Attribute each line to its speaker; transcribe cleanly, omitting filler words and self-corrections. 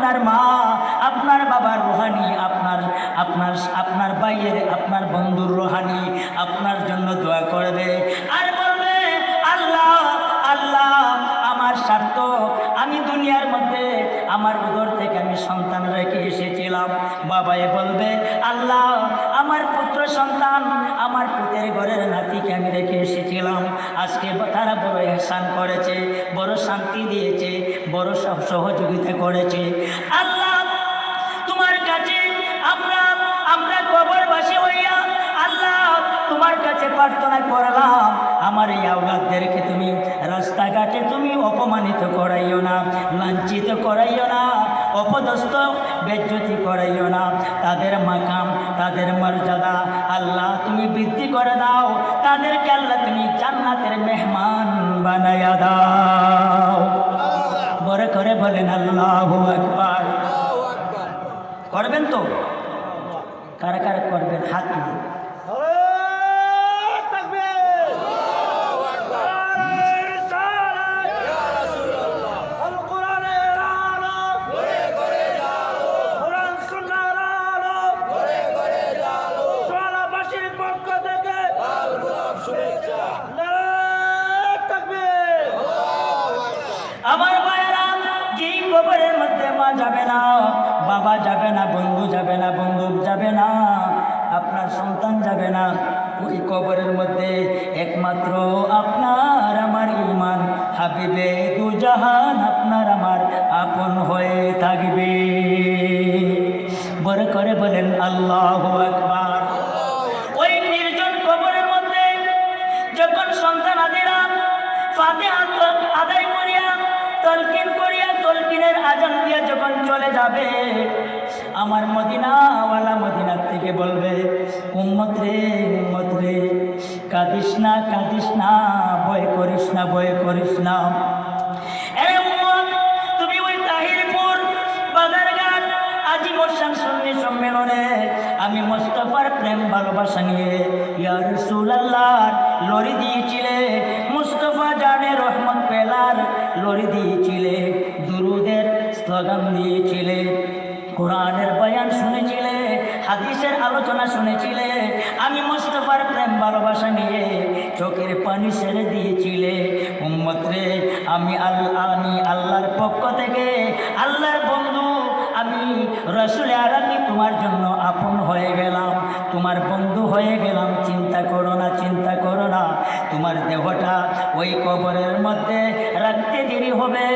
Speaker 1: আপনার মা, আপনার বাবার রুহানি, আপনার আপনার আপনার ভাইয়ের, আপনার বন্ধুর রুহানি আপনার জন্য দোয়া করবে আর বলবে, আল্লাহ আল্লাহ আমার স্বার্থ, আমি দুনিয়ার মধ্যে আমার উদর থেকে আমি সন্তান রেখে এসেছিলাম। বাবাই বলবে, আল্লাহ আমার পুত্র সন্তান, আমার পুতের ঘরের নাতিকে আমি রেখে এসেছিলাম, আজকে তারা বড় ihsan করেছে, বড় শান্তি দিয়েছে, বড় সহযোগিতা করেছে। আল্লাহ তোমার কাছে আমরা আমরা কবরবাসী হইয়া আল্লাহ তোমার কাছে প্রার্থনা করলাম, আমার এই আওলাদদেরকে তুমি রাস্তাঘাটে তুমি অপমানিত করাইও না, লাঞ্ছিত করাইও না, অপদস্থ বেজ্জতি করাইও না, তাদের মাকাম, তাদের মর্যাদা আল্লাহ তুমি বৃদ্ধি করে দাও, তাদেরকে আল্লাহ তুমি জান্নাতের মেহমান বানাইয়া দাও। বড় করে বলেন আল্লাহু আকবার। করবেন তো? কারা কারা করবেন হাত তুলুন। আমার ভাইয়েরা, যেই কবরের মধ্যে মা যাবে না, বাবা যাবে না, বন্ধু যাবে না, বন্ধু যাবে না, আপনার সন্তান যাবে না, ওই কবরের মধ্যে একমাত্র আপনার আমার ঈমান হাবিবে দু জাহান আপনার আমার আপন হয়ে থাকবে। বড় করে বলেন আল্লাহু আকবার। ওই নির্জন কবরের মধ্যে যখন সন্তানাদিরা ফাতিহা আদায় করিয়া তলকিন করিয়া তলকিনের আজান দিয়া যখন চলে যাবে, আমার মদিনাওয়ালা মদিনার থেকে বলবে, উম্মত রে উম্মত রে, কাঁদিস না কাঁদিস না, ভয় করিস না ভয় করিস না। এরে উম্মত, তুমি ওই তাহিরপুর বাজারঘাট আজিমসান সুন্নি সম্মেলনে আমি মুস্তাফার প্রেম ভালোবাসা নিয়ে ইয়া রাসূলুল্লাহর লড়ি দিয়েছিলে, মুস্তাফা জানে রহমত পেলার লড়ি দিয়েছিলে, দুরুদের স্লোগান দিয়েছিলে, কোরআনের বয়ান শুনেছিলে, হাদিসের আলোচনা শুনেছিলে, আমি মুস্তাফার প্রেম ভালোবাসা নিয়ে চোখের পানি ছেড়ে দিয়েছিলে। উম্মত রে, আমি আল্লাহর পক্ষ থেকে আল্লাহর বন্ধু, আমি রাসূল আরবি তোমার জন্য আপন হয়ে গেলাম, তোমার বন্ধু হয়ে গেলাম। চিন্তা করো না, চিন্তা করো না, তোমার দেহটা ওই কবরের মধ্যে রাখতে দেরি হবে।